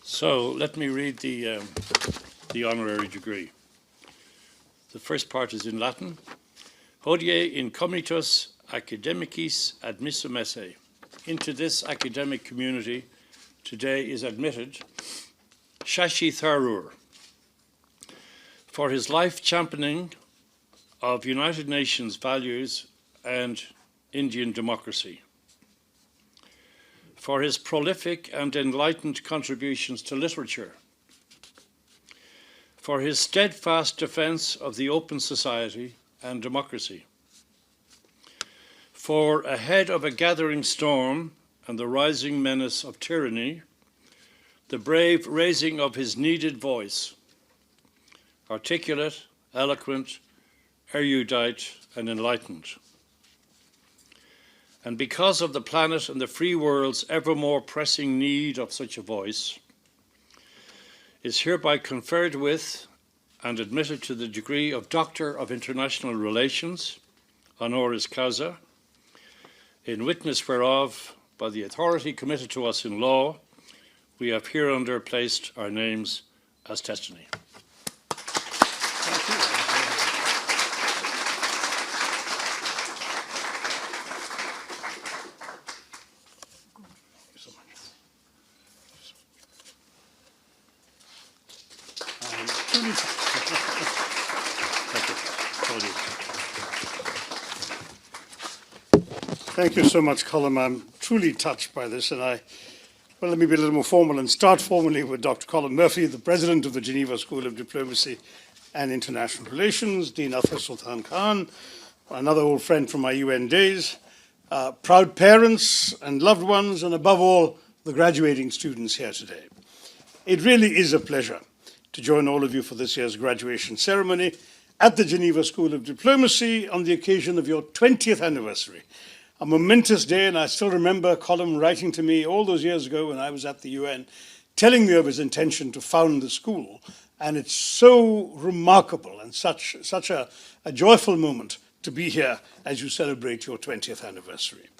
So let me read the honorary degree. The first part is in Latin. Hodie in communitas academicis admissum esse. Into this academic community today is admitted Shashi Tharoor for his life championing of United Nations values and Indian democracy, for his prolific and enlightened contributions to literature, for his steadfast defense of the open society and democracy, for ahead of a gathering storm and the rising menace of tyranny, the brave raising of his needed voice, articulate, eloquent, erudite, and enlightened. And because of the planet and the free world's ever more pressing need of such a voice, is hereby conferred with and admitted to the degree of Doctor of International Relations, honoris causa, in witness whereof, by the authority committed to us in law, we have hereunder placed our names as testimony. Thank you so much, Colin. I'm truly touched by this, and well, let me be a little more formal and start formally with Dr. Colin Murphy, the President of the Geneva School of Diplomacy and International Relations, Dean Arthur Sultan Khan, another old friend from my UN days, proud parents and loved ones, and above all, the graduating students here today. It really is a pleasure to join all of you for this year's graduation ceremony at the Geneva School of Diplomacy on the occasion of your 20th anniversary. A momentous day, and I still remember Colin writing to me all those years ago when I was at the UN, telling me of his intention to found the school. And it's so remarkable and such a joyful moment to be here as you celebrate your 20th anniversary.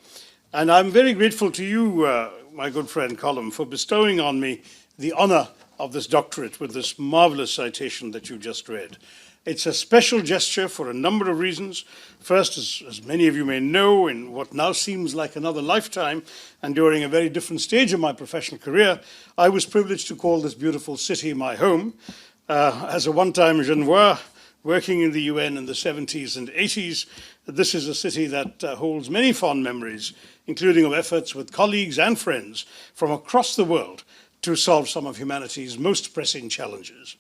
And I'm very grateful to you, my good friend Colin, for bestowing on me the honor of this doctorate with this marvelous citation that you just read. It's a special gesture for a number of reasons. First, as many of you may know, in what now seems like another lifetime, and during a very different stage of my professional career, I was privileged to call this beautiful city my home. As a one-time Genois working in the UN in the 70s and 80s, this is a city that holds many fond memories, including of efforts with colleagues and friends from across the world to solve some of humanity's most pressing challenges.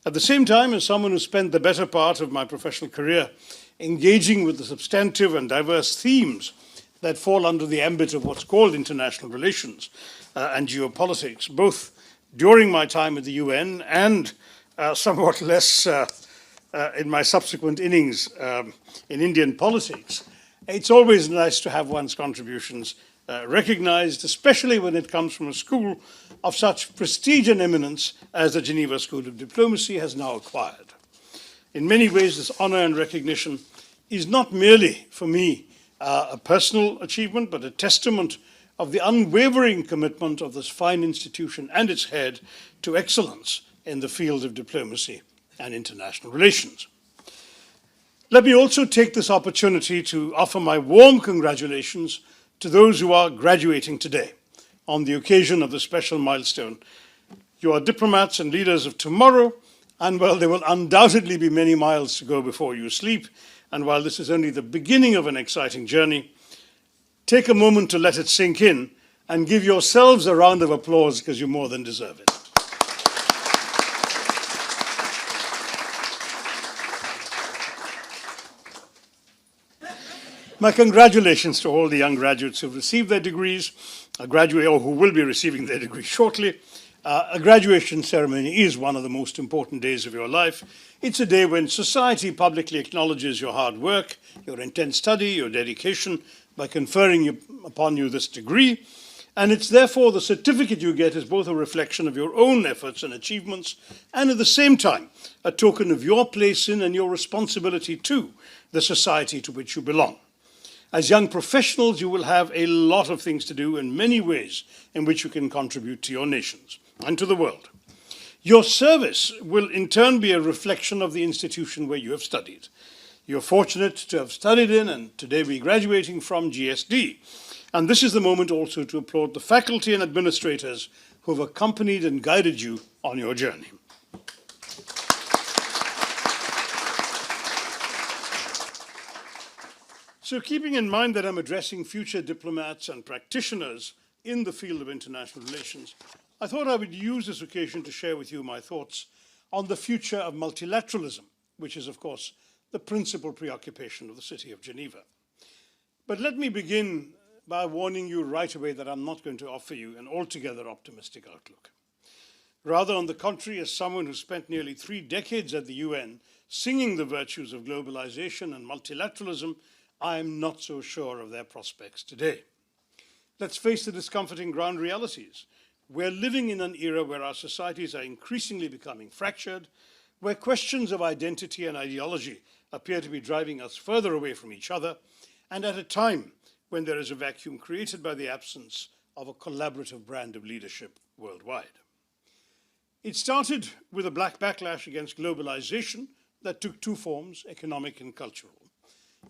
At the same time, as someone who spent the better part of my professional career engaging with the substantive and diverse themes that fall under the ambit of what's called international relations and geopolitics, both during my time at the UN and somewhat less in my subsequent innings in Indian politics, it's always nice to have one's contributions recognized, especially when it comes from a school of such prestige and eminence as the Geneva School of Diplomacy has now acquired. In many ways, this honor and recognition is not merely, for me, a personal achievement, but a testament of the unwavering commitment of this fine institution and its head to excellence in the field of diplomacy and international relations. Let me also take this opportunity to offer my warm congratulations to those who are graduating today on the occasion of the special milestone. You are diplomats and leaders of tomorrow, and well, there will undoubtedly be many miles to go before you sleep. And while this is only the beginning of an exciting journey, take a moment to let it sink in and give yourselves a round of applause because you more than deserve it. My congratulations to all the young graduates who have received their degrees, or who will be receiving their degrees shortly. A graduation ceremony is one of the most important days of your life. It's a day when society publicly acknowledges your hard work, your intense study, your dedication by conferring upon you this degree. And it's therefore the certificate you get is both a reflection of your own efforts and achievements, and at the same time, a token of your place in and your responsibility to the society to which you belong. As young professionals, you will have a lot of things to do in many ways in which you can contribute to your nations. and to the world. Your service will in turn be a reflection of the institution where you have studied. You're fortunate to have studied in and today be graduating from GSD. And this is the moment also to applaud the faculty and administrators who have accompanied and guided you on your journey. So keeping in mind that I'm addressing future diplomats and practitioners in the field of international relations, I thought I would use this occasion to share with you my thoughts on the future of multilateralism, which is, of course, the principal preoccupation of the city of Geneva. But let me begin by warning you right away that I'm not going to offer you an altogether optimistic outlook. Rather, on the contrary, as someone who spent nearly 3 decades at the UN singing the virtues of globalization and multilateralism, I am not so sure of their prospects today. Let's face the discomforting ground realities. We're living in an era where our societies are increasingly becoming fractured, where questions of identity and ideology appear to be driving us further away from each other, and at a time when there is a vacuum created by the absence of a collaborative brand of leadership worldwide. It started with a black backlash against globalization that took 2 forms, economic and cultural.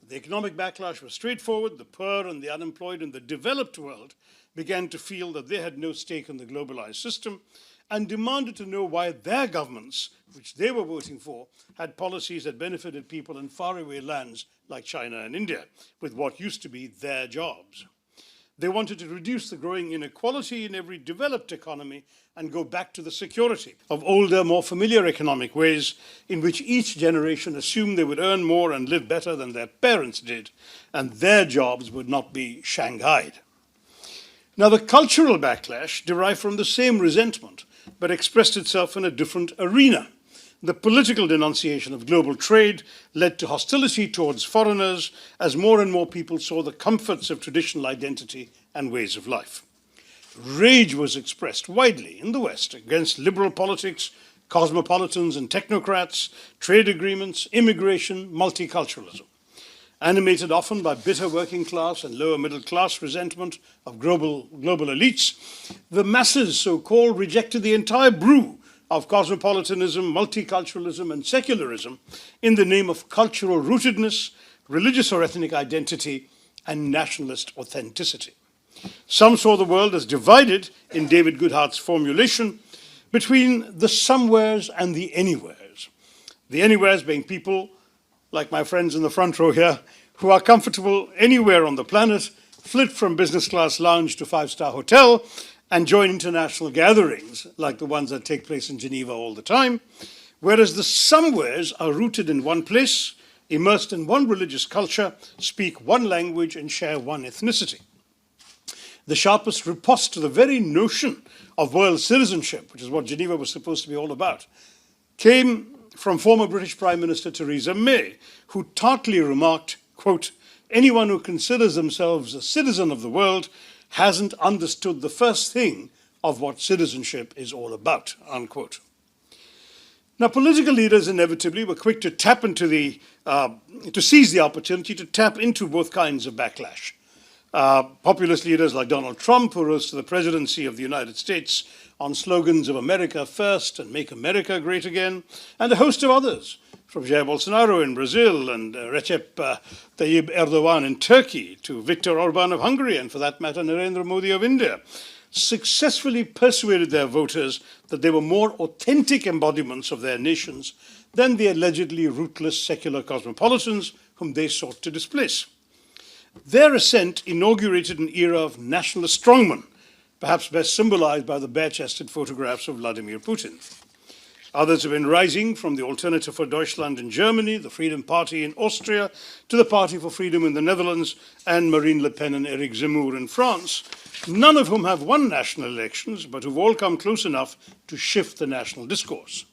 The economic backlash was straightforward. The poor and the unemployed in the developed world began to feel that they had no stake in the globalized system and demanded to know why their governments, which they were voting for, had policies that benefited people in faraway lands like China and India, with what used to be their jobs. They wanted to reduce the growing inequality in every developed economy and go back to the security of older, more familiar economic ways in which each generation assumed they would earn more and live better than their parents did, and their jobs would not be shanghaied. Now, the cultural backlash derived from the same resentment, but expressed itself in a different arena. The political denunciation of global trade led to hostility towards foreigners as more and more people saw the comforts of traditional identity and ways of life. Rage was expressed widely in the West against liberal politics, cosmopolitans and technocrats, trade agreements, immigration, multiculturalism. Animated often by bitter working class and lower middle class resentment of global elites, the masses, so-called, rejected the entire brew of cosmopolitanism, multiculturalism, and secularism in the name of cultural rootedness, religious or ethnic identity, and nationalist authenticity. Some saw the world as divided, in David Goodhart's formulation, between the somewheres and the anywheres. The anywheres being people, like my friends in the front row here, who are comfortable anywhere on the planet, flit from business class lounge to 5-star hotel, and join international gatherings like the ones that take place in Geneva all the time, whereas the somewheres are rooted in one place, immersed in one religious culture, speak one language, and share one ethnicity. The sharpest riposte to the very notion of world citizenship, which is what Geneva was supposed to be all about, came from former British Prime Minister Theresa May, who tartly remarked, quote, "Anyone who considers themselves a citizen of the world hasn't understood the first thing of what citizenship is all about," unquote. Now, political leaders inevitably were quick to to seize the opportunity to tap into both kinds of backlash. Populist leaders like Donald Trump, who rose to the presidency of the United States on slogans of America first and make America great again, and a host of others, from Jair Bolsonaro in Brazil and Recep Tayyip Erdogan in Turkey to Viktor Orban of Hungary and, for that matter, Narendra Modi of India, successfully persuaded their voters that they were more authentic embodiments of their nations than the allegedly rootless secular cosmopolitans whom they sought to displace. Their ascent inaugurated an era of nationalist strongmen, perhaps best symbolized by the bare-chested photographs of Vladimir Putin. Others have been rising, from the Alternative for Deutschland in Germany, the Freedom Party in Austria, to the Party for Freedom in the Netherlands, and Marine Le Pen and Éric Zemmour in France, none of whom have won national elections, but who've all come close enough to shift the national discourse.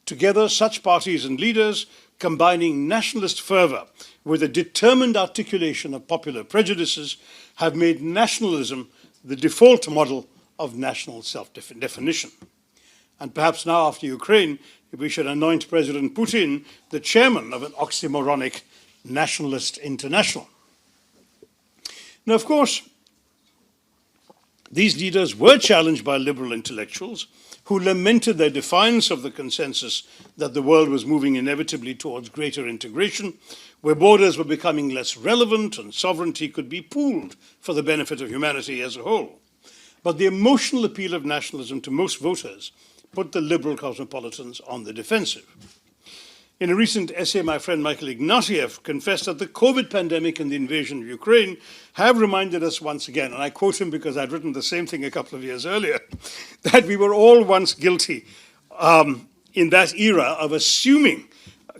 Together, such parties and leaders, combining nationalist fervour with a determined articulation of popular prejudices, have made nationalism the default model of national self-definition. And perhaps now, after Ukraine, we should anoint President Putin the chairman of an oxymoronic nationalist international. Now, of course, These leaders were challenged by liberal intellectuals who lamented their defiance of the consensus that the world was moving inevitably towards greater integration, where borders were becoming less relevant and sovereignty could be pooled for the benefit of humanity as a whole. But the emotional appeal of nationalism to most voters put the liberal cosmopolitans on the defensive. In a recent essay, my friend Michael Ignatieff confessed that the COVID pandemic and the invasion of Ukraine have reminded us once again, and I quote him because I'd written the same thing a couple of years earlier, that we were all once guilty in that era of assuming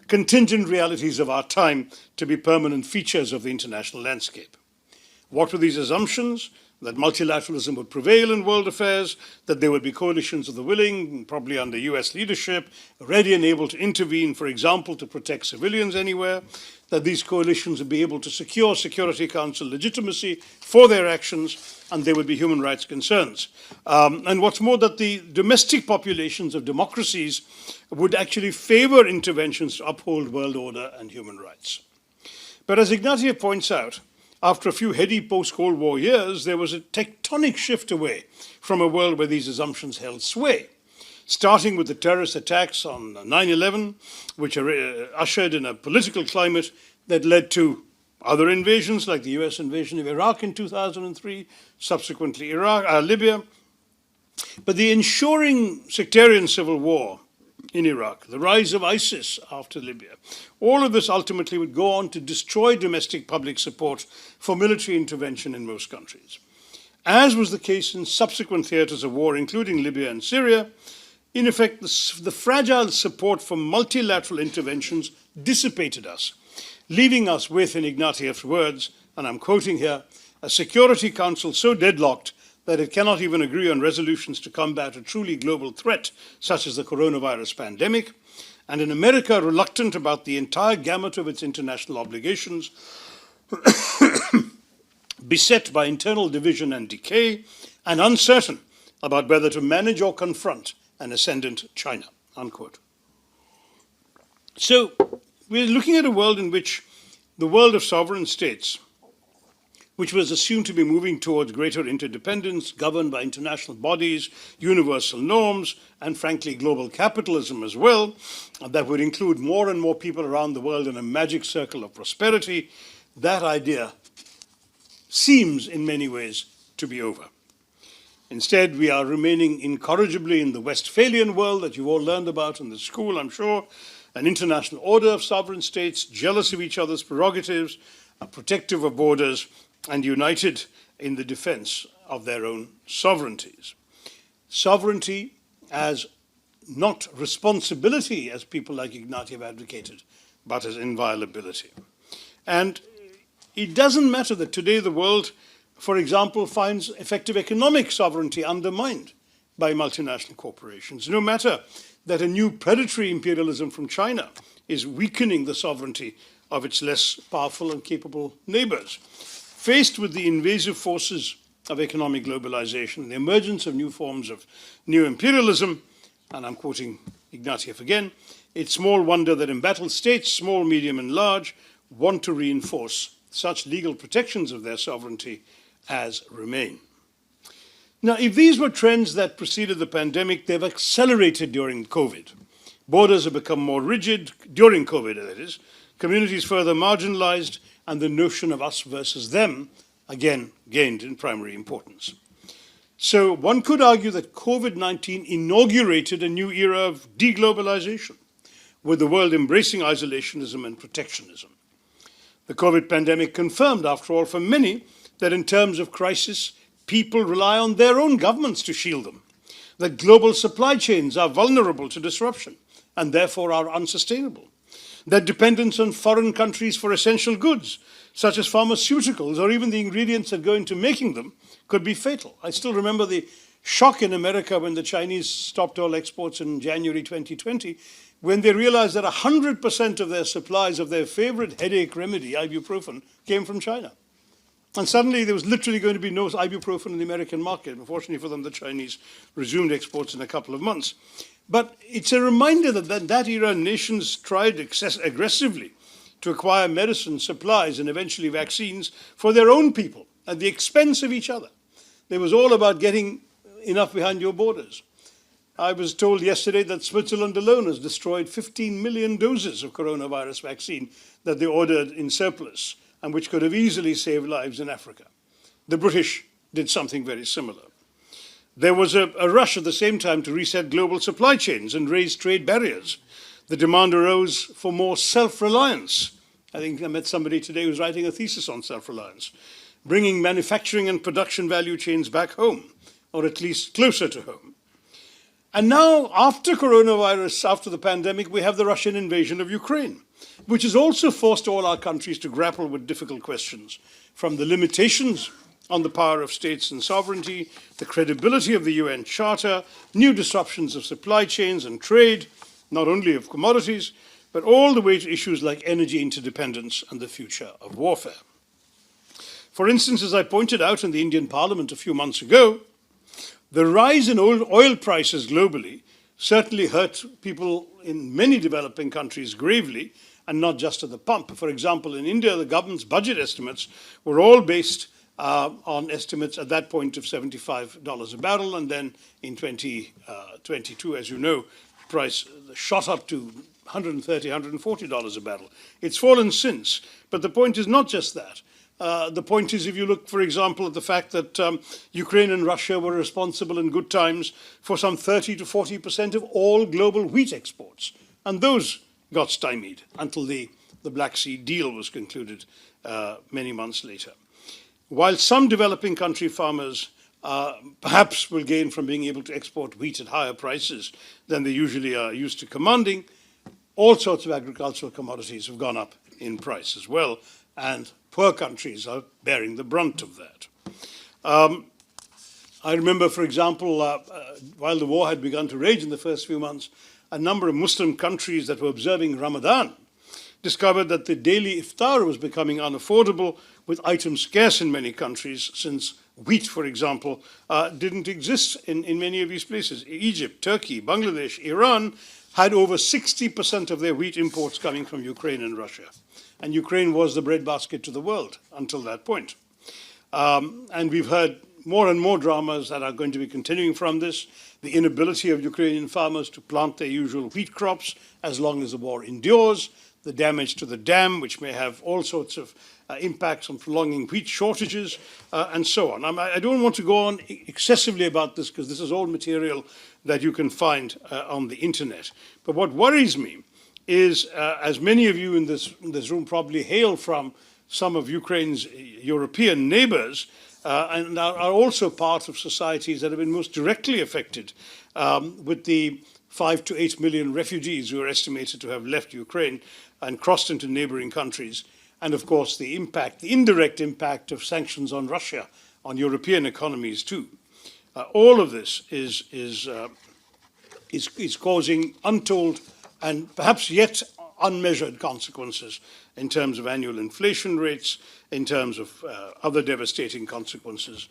contingent realities of our time to be permanent features of the international landscape. What were these assumptions? That multilateralism would prevail in world affairs, that there would be coalitions of the willing, probably under US leadership, ready and able to intervene, for example, to protect civilians anywhere, that these coalitions would be able to secure Security Council legitimacy for their actions, and there would be human rights concerns. And what's more, that the domestic populations of democracies would actually favor interventions to uphold world order and human rights. But as Ignatieff points out, after a few heady post-Cold War years, there was a tectonic shift away from a world where these assumptions held sway, starting with the terrorist attacks on 9/11, which ushered in a political climate that led to other invasions, like the US invasion of Iraq in 2003, subsequently Libya. But the ensuring sectarian civil war in Iraq, the rise of ISIS after Libya, all of this ultimately would go on to destroy domestic public support for military intervention in most countries. As was the case in subsequent theaters of war, including Libya and Syria, in effect, the fragile support for multilateral interventions dissipated us, leaving us with, in Ignatieff's words, and I'm quoting here, a Security Council so deadlocked that it cannot even agree on resolutions to combat a truly global threat, such as the coronavirus pandemic, and in America reluctant about the entire gamut of its international obligations, beset by internal division and decay, and uncertain about whether to manage or confront an ascendant China, unquote. So we're looking at a world in which the world of sovereign states, which was assumed to be moving towards greater interdependence, governed by international bodies, universal norms, and frankly, global capitalism as well, that would include more and more people around the world in a magic circle of prosperity, that idea seems in many ways to be over. Instead, we are remaining incorrigibly in the Westphalian world that you've all learned about in the school, I'm sure, an international order of sovereign states, jealous of each other's prerogatives, protective of borders, and united in the defense of their own sovereignties. Sovereignty as not responsibility, as people like Ignatieff advocated, but as inviolability. And it doesn't matter that today the world, for example, finds effective economic sovereignty undermined by multinational corporations. No matter that a new predatory imperialism from China is weakening the sovereignty of its less powerful and capable neighbors. Faced with the invasive forces of economic globalization, the emergence of new forms of new imperialism, and I'm quoting Ignatieff again, it's small wonder that embattled states, small, medium, and large, want to reinforce such legal protections of their sovereignty as remain. Now, if these were trends that preceded the pandemic, they've accelerated during COVID. Borders have become more rigid during COVID, that is, communities further marginalized, and the notion of us versus them, again, gained in primary importance. So one could argue that COVID-19 inaugurated a new era of deglobalization, with the world embracing isolationism and protectionism. The COVID pandemic confirmed, after all, for many, that in terms of crisis, people rely on their own governments to shield them, that global supply chains are vulnerable to disruption and therefore are unsustainable, that dependence on foreign countries for essential goods, such as pharmaceuticals or even the ingredients that go into making them, could be fatal. I still remember the shock in America when the Chinese stopped all exports in January 2020, when they realized that 100% of their supplies of their favorite headache remedy, ibuprofen, came from China. And suddenly there was literally going to be no ibuprofen in the American market. Unfortunately for them, the Chinese resumed exports in a couple of months. But it's a reminder that that era, nations tried aggressively to acquire medicine, supplies, and eventually vaccines for their own people at the expense of each other. It was all about getting enough behind your borders. I was told yesterday that Switzerland alone has destroyed 15 million doses of coronavirus vaccine that they ordered in surplus and which could have easily saved lives in Africa. The British did something very similar. There was a rush at the same time to reset global supply chains and raise trade barriers. The demand arose for more self-reliance. I think I met somebody today who's writing a thesis on self-reliance, bringing manufacturing and production value chains back home, or at least closer to home. And now, after coronavirus, after the pandemic, we have the Russian invasion of Ukraine, which has also forced all our countries to grapple with difficult questions, from the limitations on the power of states and sovereignty, the credibility of the UN Charter, new disruptions of supply chains and trade, not only of commodities, but all the way to issues like energy interdependence and the future of warfare. For instance, as I pointed out in the Indian Parliament a few months ago, the rise in oil prices globally certainly hurt people in many developing countries gravely, and not just at the pump. For example, in India, the government's budget estimates were all based on estimates at that point of $75 a barrel, and then in 2022, as you know, the price shot up to $130, $140 a barrel. It's fallen since, but the point is not just that. The point is, if you look, for example, at the fact that Ukraine and Russia were responsible in good times for some 30 to 40% of all global wheat exports, and those got stymied until the Black Sea deal was concluded many months later. While some developing country farmers perhaps will gain from being able to export wheat at higher prices than they usually are used to commanding, all sorts of agricultural commodities have gone up in price as well, and poor countries are bearing the brunt of that. I remember, for example, while the war had begun to rage in the first few months, a number of Muslim countries that were observing Ramadan discovered that the daily iftar was becoming unaffordable, with items scarce in many countries, since wheat, for example, didn't exist in many of these places. Egypt, Turkey, Bangladesh, Iran had over 60% of their wheat imports coming from Ukraine and Russia. And Ukraine was the breadbasket to the world until that point. And we've heard more and more dramas that are going to be continuing from this. The inability of Ukrainian farmers to plant their usual wheat crops as long as the war endures, the damage to the dam, which may have all sorts of impacts on prolonging wheat shortages, and so on. I don't want to go on excessively about this, because this is all material that you can find on the internet. But what worries me is, as many of you in this room probably hail from some of Ukraine's European neighbors, and are also part of societies that have been most directly affected with the 5 to 8 million refugees who are estimated to have left Ukraine and crossed into neighboring countries, and of course the indirect impact of sanctions on Russia, on European economies too. All of this is causing untold and perhaps yet unmeasured consequences in terms of annual inflation rates, in terms of other devastating consequences,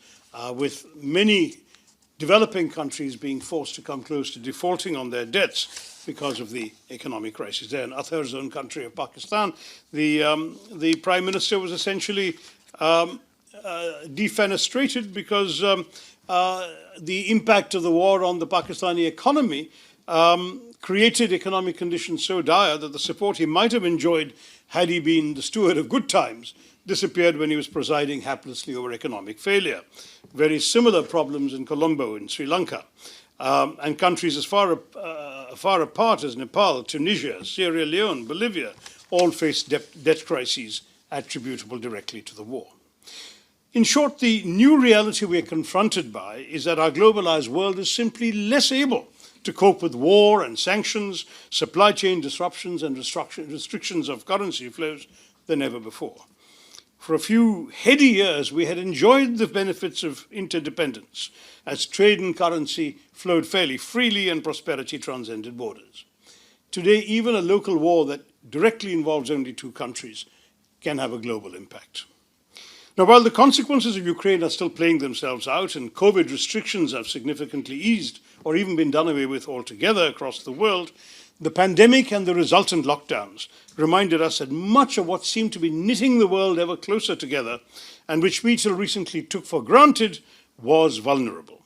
with many developing countries being forced to come close to defaulting on their debts because of the economic crisis. There in Athar's own country of Pakistan, the Prime Minister was essentially defenestrated because the impact of the war on the Pakistani economy created economic conditions so dire that the support he might have enjoyed had he been the steward of good times disappeared when he was presiding haplessly over economic failure. Very similar problems in Colombo in Sri Lanka, and countries as far apart as Nepal, Tunisia, Sierra Leone, Bolivia, all face debt crises attributable directly to the war. In short, the new reality we are confronted by is that our globalized world is simply less able to cope with war and sanctions, supply chain disruptions and restrictions of currency flows than ever before. For a few heady years, we had enjoyed the benefits of interdependence as trade and currency flowed fairly freely and prosperity transcended borders. Today, even a local war that directly involves only two countries can have a global impact. Now, while the consequences of Ukraine are still playing themselves out and COVID restrictions have significantly eased or even been done away with altogether across the world, the pandemic and the resultant lockdowns reminded us that much of what seemed to be knitting the world ever closer together, and which we till recently took for granted, was vulnerable.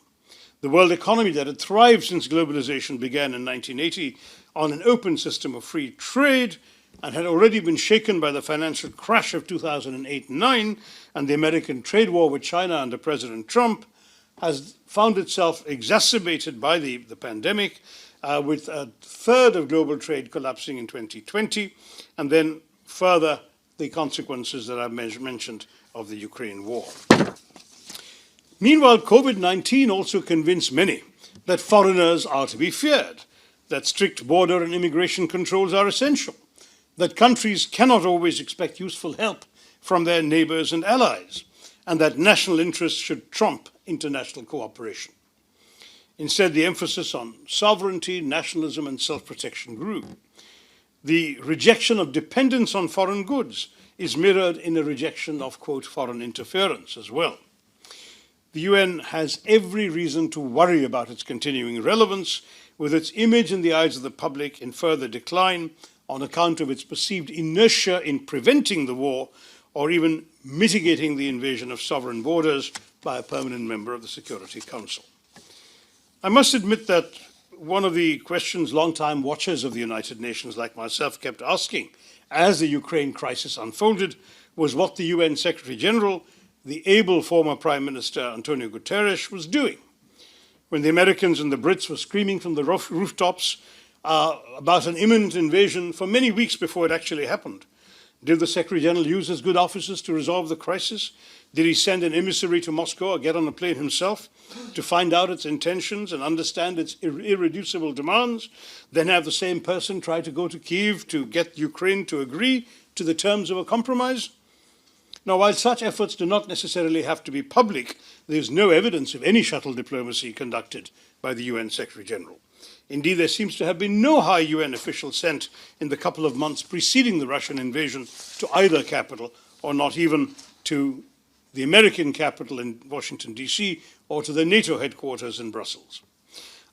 The world economy that had thrived since globalization began in 1980 on an open system of free trade and had already been shaken by the financial crash of 2008-9 and the American trade war with China under President Trump, has found itself exacerbated by the pandemic, with a third of global trade collapsing in 2020, and then further the consequences that I've mentioned of the Ukraine war. Meanwhile, COVID-19 also convinced many that foreigners are to be feared, that strict border and immigration controls are essential, that countries cannot always expect useful help from their neighbors and allies, and that national interests should trump international cooperation. Instead, the emphasis on sovereignty, nationalism, and self-protection grew. The rejection of dependence on foreign goods is mirrored in a rejection of, quote, foreign interference as well. The UN has every reason to worry about its continuing relevance, with its image in the eyes of the public in further decline on account of its perceived inertia in preventing the war or even mitigating the invasion of sovereign borders by a permanent member of the Security Council. I must admit that one of the questions longtime watchers of the United Nations like myself kept asking as the Ukraine crisis unfolded was what the UN Secretary General, the able former Prime Minister Antonio Guterres, was doing. When the Americans and the Brits were screaming from the rooftops about an imminent invasion for many weeks before it actually happened, did the Secretary General use his good offices to resolve the crisis? Did he send an emissary to Moscow or get on a plane himself to find out its intentions and understand its irreducible demands, then have the same person try to go to Kyiv to get Ukraine to agree to the terms of a compromise? Now, while such efforts do not necessarily have to be public, there is no evidence of any shuttle diplomacy conducted by the UN Secretary General. Indeed, there seems to have been no high UN official sent in the couple of months preceding the Russian invasion to either capital, or not even to the American capital in Washington, D.C., or to the NATO headquarters in Brussels.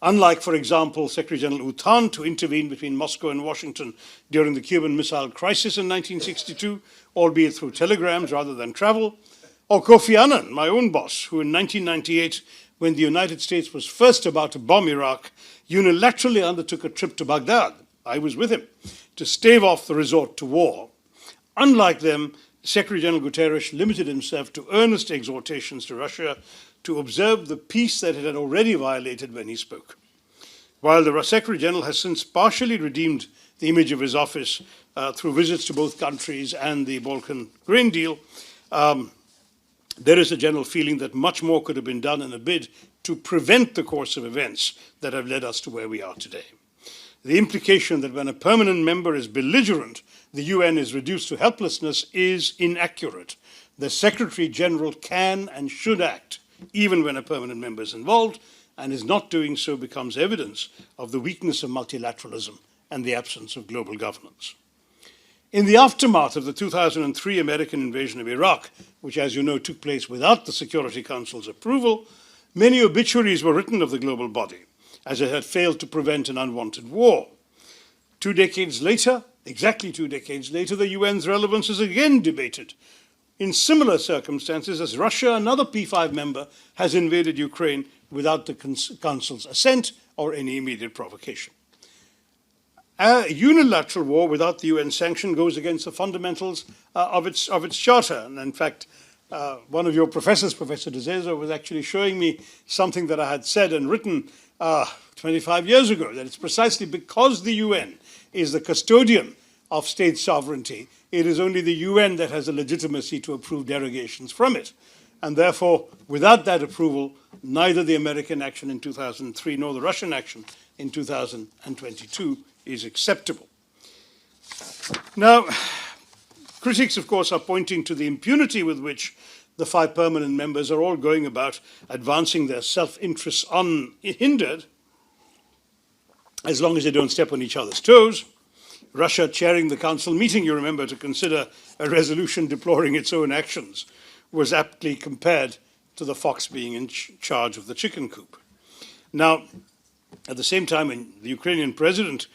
Unlike, for example, Secretary General U Thant, who intervened between Moscow and Washington during the Cuban Missile Crisis in 1962, albeit through telegrams rather than travel, or Kofi Annan, my own boss, who in 1998, when the United States was first about to bomb Iraq, unilaterally undertook a trip to Baghdad, I was with him, to stave off the resort to war. Unlike them, Secretary General Guterres limited himself to earnest exhortations to Russia to observe the peace that it had already violated when he spoke. While the Secretary General has since partially redeemed the image of his office through visits to both countries and the Balkan grain deal, there is a general feeling that much more could have been done in a bid to prevent the course of events that have led us to where we are today. The implication that when a permanent member is belligerent, the UN is reduced to helplessness is inaccurate. The Secretary General can and should act, even when a permanent member is involved, and is not doing so becomes evidence of the weakness of multilateralism and the absence of global governance. In the aftermath of the 2003 American invasion of Iraq, which, as you know, took place without the Security Council's approval, many obituaries were written of the global body, as it had failed to prevent an unwanted war. 2 decades later, exactly 2 decades later, the UN's relevance is again debated in similar circumstances as Russia, another P5 member, has invaded Ukraine without the Council's assent or any immediate provocation. A unilateral war without the UN sanction goes against the fundamentals of its charter. And in fact, one of your professors, Professor De Zeza, was actually showing me something that I had said and written 25 years ago, that it's precisely because the UN is the custodian of state sovereignty, it is only the UN that has the legitimacy to approve derogations from it. And therefore, without that approval, neither the American action in 2003 nor the Russian action in 2022 is acceptable. Now, critics, of course, are pointing to the impunity with which the 5 permanent members are all going about advancing their self-interests unhindered, as long as they don't step on each other's toes. Russia chairing the council meeting, you remember, to consider a resolution deploring its own actions, was aptly compared to the fox being in charge of the chicken coop. Now, at the same time, when the Ukrainian president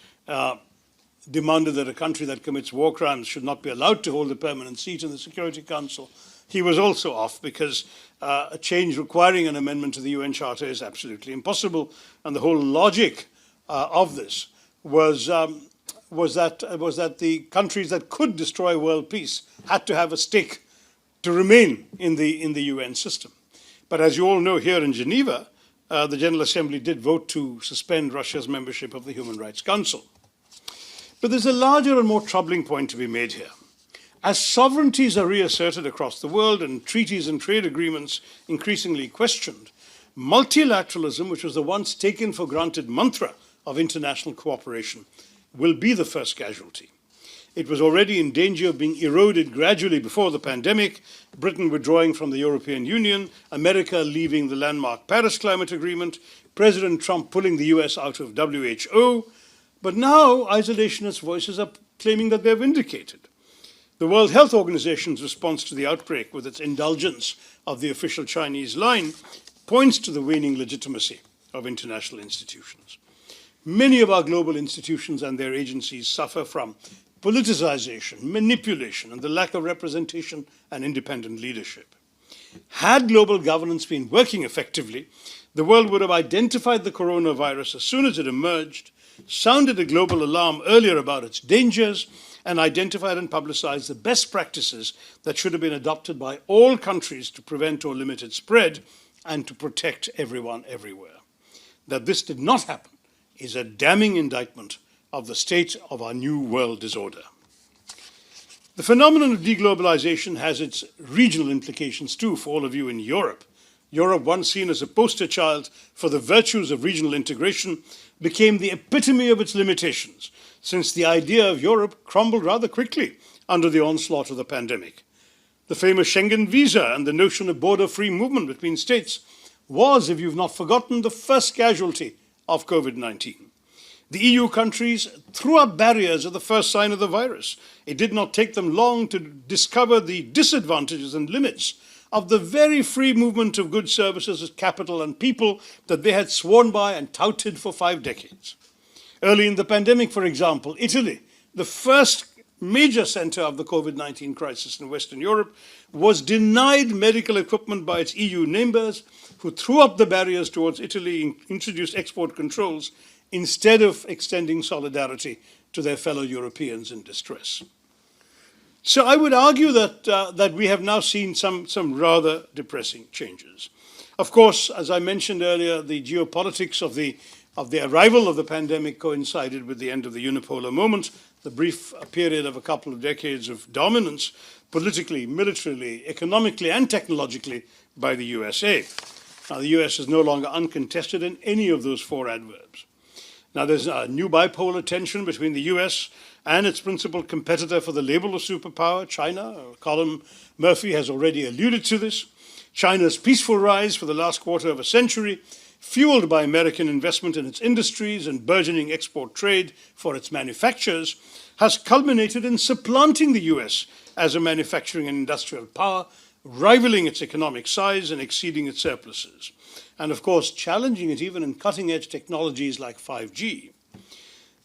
demanded that a country that commits war crimes should not be allowed to hold a permanent seat in the Security Council, he was also off because a change requiring an amendment to the UN Charter is absolutely impossible. And the whole logic of this was that the countries that could destroy world peace had to have a stake to remain in the UN system. But as you all know, here in Geneva, the General Assembly did vote to suspend Russia's membership of the Human Rights Council. But there's a larger and more troubling point to be made here. As sovereignties are reasserted across the world and treaties and trade agreements increasingly questioned, multilateralism, which was the once taken for granted mantra of international cooperation, will be the first casualty. It was already in danger of being eroded gradually before the pandemic, Britain withdrawing from the European Union, America leaving the landmark Paris Climate Agreement, President Trump pulling the US out of WHO. But now isolationist voices are claiming that they're vindicated. The World Health Organization's response to the outbreak, with its indulgence of the official Chinese line, points to the waning legitimacy of international institutions. Many of our global institutions and their agencies suffer from politicization, manipulation, and the lack of representation and independent leadership. Had global governance been working effectively, the world would have identified the coronavirus as soon as it emerged, sounded a global alarm earlier about its dangers, and identified and publicized the best practices that should have been adopted by all countries to prevent or limit its spread and to protect everyone everywhere. That this did not happen is a damning indictment of the state of our new world disorder. The phenomenon of deglobalization has its regional implications too for all of you in Europe. Europe, once seen as a poster child for the virtues of regional integration, became the epitome of its limitations, since the idea of Europe crumbled rather quickly under the onslaught of the pandemic. The famous Schengen visa and the notion of border-free movement between states was, if you've not forgotten, the first casualty of COVID-19. The EU countries threw up barriers at the first sign of the virus. It did not take them long to discover the disadvantages and limits of the very free movement of goods, services, capital, and people that they had sworn by and touted for 5 decades. Early in the pandemic, for example, Italy, the first major center of the COVID-19 crisis in Western Europe, was denied medical equipment by its EU neighbors, who threw up the barriers towards Italy and introduced export controls instead of extending solidarity to their fellow Europeans in distress. So I would argue that we have now seen some rather depressing changes. Of course, as I mentioned earlier, the geopolitics of the arrival of the pandemic coincided with the end of the unipolar moment, the brief period of a couple of decades of dominance, politically, militarily, economically, and technologically by the USA. Now, the US is no longer uncontested in any of those 4 adverbs. Now, there's a new bipolar tension between the US and its principal competitor for the label of superpower, China. Colin Murphy has already alluded to this. China's peaceful rise for the last quarter of a century, fueled by American investment in its industries and burgeoning export trade for its manufacturers, has culminated in supplanting the US as a manufacturing and industrial power, rivaling its economic size and exceeding its surpluses, and of course challenging it even in cutting-edge technologies like 5G.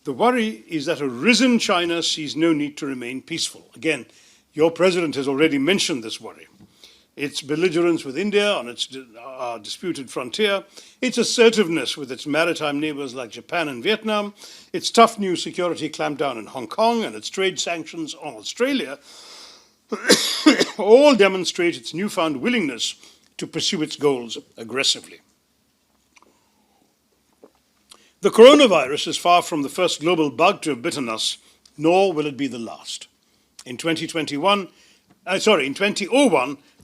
The worry is that a risen China sees no need to remain peaceful. Again, your president has already mentioned this worry. Its belligerence with India on its disputed frontier, its assertiveness with its maritime neighbors like Japan and Vietnam, its tough new security clampdown in Hong Kong, and its trade sanctions on Australia all demonstrate its newfound willingness to pursue its goals aggressively. The coronavirus is far from the first global bug to have bitten us, nor will it be the last. In 2001,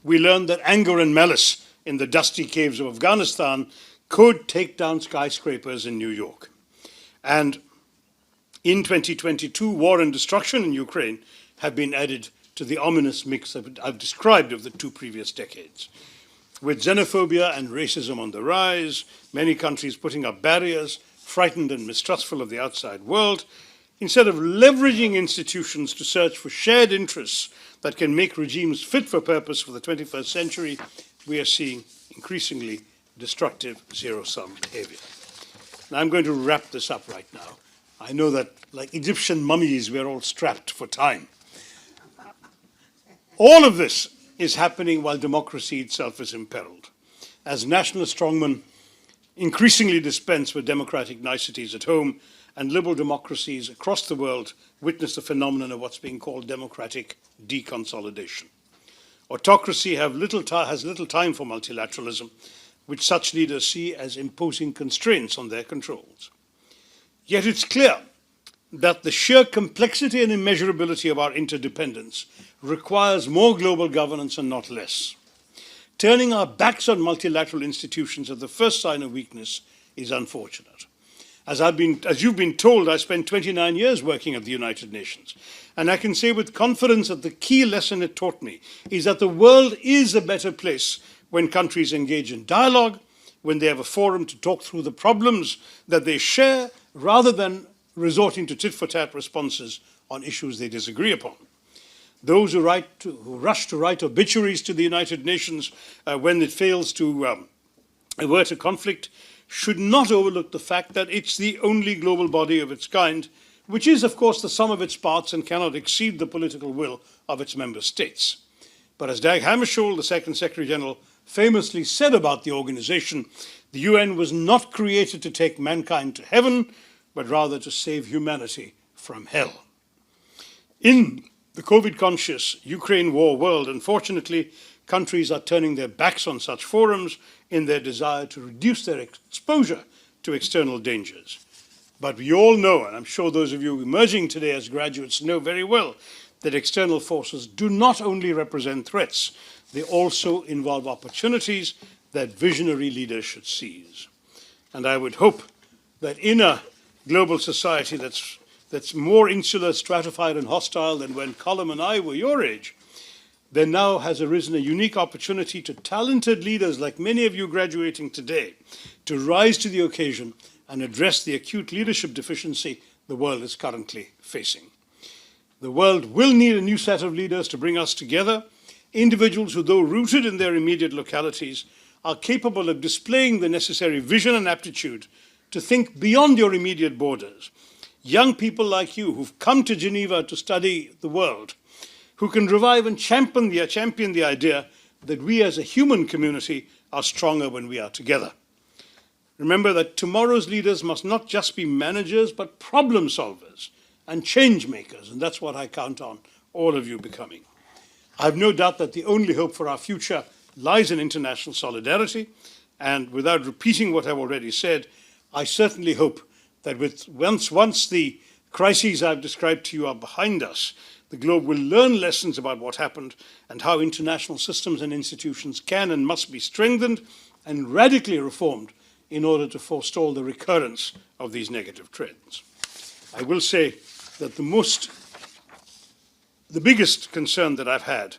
we learned that anger and malice in the dusty caves of Afghanistan could take down skyscrapers in New York. And in 2022, war and destruction in Ukraine have been added to the ominous mix that I've described of the 2 previous decades. With xenophobia and racism on the rise, many countries putting up barriers, frightened and mistrustful of the outside world, instead of leveraging institutions to search for shared interests that can make regimes fit for purpose for the 21st century, we are seeing increasingly destructive zero-sum behavior. Now, I'm going to wrap this up right now. I know that, like Egyptian mummies, we're all strapped for time. All of this is happening while democracy itself is imperiled. As nationalist strongmen increasingly dispense with democratic niceties at home, and liberal democracies across the world witness the phenomenon of what's being called democratic deconsolidation. Autocracy has little time for multilateralism, which such leaders see as imposing constraints on their controls. Yet it's clear that the sheer complexity and immeasurability of our interdependence requires more global governance and not less. Turning our backs on multilateral institutions as the first sign of weakness is unfortunate. As you've been told, I spent 29 years working at the United Nations, and I can say with confidence that the key lesson it taught me is that the world is a better place when countries engage in dialogue, when they have a forum to talk through the problems that they share, rather than resorting to tit-for-tat responses on issues they disagree upon. Those who rush to write obituaries to the United Nations when it fails to avert a conflict should not overlook the fact that it's the only global body of its kind, which is, of course, the sum of its parts and cannot exceed the political will of its member states. But as Dag Hammarskjöld, the Second Secretary General, famously said about the organization, the UN was not created to take mankind to heaven, but rather to save humanity from hell. In the COVID-conscious Ukraine war world, unfortunately, countries are turning their backs on such forums in their desire to reduce their exposure to external dangers. But we all know, and I'm sure those of you emerging today as graduates know very well, that external forces do not only represent threats, they also involve opportunities that visionary leaders should seize. And I would hope that in a global society that's more insular, stratified, and hostile than when Colm and I were your age, there now has arisen a unique opportunity to talented leaders like many of you graduating today to rise to the occasion and address the acute leadership deficiency the world is currently facing. The world will need a new set of leaders to bring us together, individuals who, though rooted in their immediate localities, are capable of displaying the necessary vision and aptitude to think beyond your immediate borders. Young people like you who've come to Geneva to study the world, who can revive and champion the idea that we as a human community are stronger when we are together. Remember that tomorrow's leaders must not just be managers, but problem solvers and change makers, and that's what I count on all of you becoming. I have no doubt that the only hope for our future lies in international solidarity, and without repeating what I've already said, I certainly hope that once the crises I've described to you are behind us, the globe will learn lessons about what happened and how international systems and institutions can and must be strengthened and radically reformed in order to forestall the recurrence of these negative trends. I will say that the biggest concern that I've had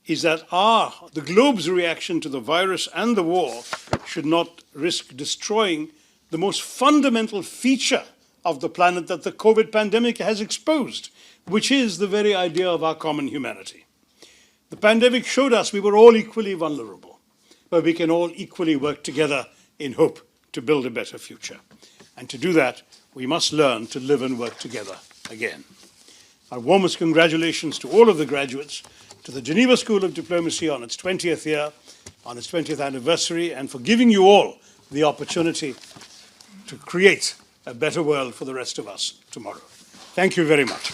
is that the globe's reaction to the virus and the war should not risk destroying the most fundamental feature of the planet that the COVID pandemic has exposed, which is the very idea of our common humanity. The pandemic showed us we were all equally vulnerable, but we can all equally work together in hope to build a better future. And to do that, we must learn to live and work together again. Our warmest congratulations to all of the graduates, to the Geneva School of Diplomacy on its 20th year, on its 20th anniversary, and for giving you all the opportunity to create a better world for the rest of us tomorrow. Thank you very much.